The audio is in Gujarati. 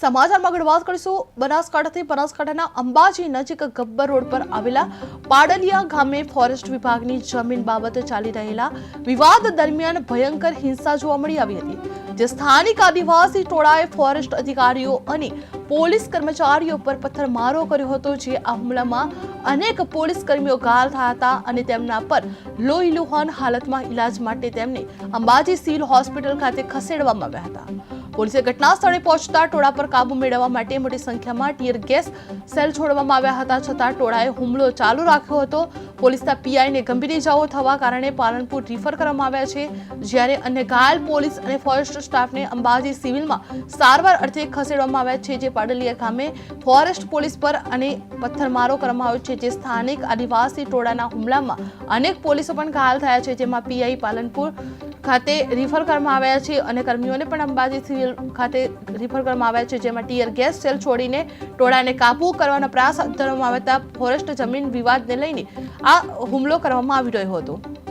સમાચારમાં આગળ વાત કરીશું બનાસકાંઠાથી બનાસકાંઠાના અંબાજી નજીક ગબ્બર રોડ પર આવેલા પાડલિયા ગામે ફોરેસ્ટ વિભાગની જમીન બાબતે ચાલી રહેલા વિવાદ દરમિયાન ભયંકર હિંસા જોવા મળી આવી હતી જે સ્થાનિક આદિવાસી ટોળાએ ફોરેસ્ટ અધિકારીઓ અને પોલીસ કર્મચારીઓ પર પથ્થરમારો કર્યો હતો જે આ હુમલામાં અનેક પોલીસ કર્મીઓ ઘાયલ થયા હતા અને તેમના પર લોહીલુહાન હાલતમાં ઇલાજ માટે તેમને અંબાજી સિવિલ હોસ્પિટલ ખાતે ખસેડવામાં આવ્યા હતા। પોલીસે ઘટના સ્થળે પહોંચતા ટોળા પર કાબુ મેળવવા માટે મોટી સંખ્યામાં ટીયર ગેસ સેલ છોડવામાં આવ્યા હતા છતાં ટોળાએ હુમલો ચાલુ રાખ્યો હતો। પોલીસના પીઆઈને ગંભીર ઇજાઓ થવા કારણે પાલનપુર રિફર કરવામાં આવ્યા છે જ્યારે અન્ય ઘાયલ પોલીસ અને ફોરેસ્ટ સ્ટાફને અંબાજી સિવિલમાં સારવાર અર્થે ખસેડવામાં આવ્યા છે જે પાડલિયા ગામે ફોરેસ્ટ પોલીસ પર અને પથ્થરમારો કરવામાં આવ્યો છે જે સ્થાનિક આદિવાસી ટોળાના હુમલામાં અનેક પોલીસો પણ ઘાયલ થયા છે જેમાં પીઆઈ પાલનપુર ખાતે રિફર કરવામાં આવ્યા છે અને કર્મીઓને પણ અંબાજી સિવિલ ખાતે રિફર કરવામાં આવ્યા છે જેમાં ટીયર ગેસ સેલ છોડીને ટોળાને કાબુ કરવાનો પ્રયાસ હાથ ધરવામાં આવ્યા હતા। ફોરેસ્ટ જમીન વિવાદને લઈને આ હુમલો કરવામાં આવી રહ્યો હતો।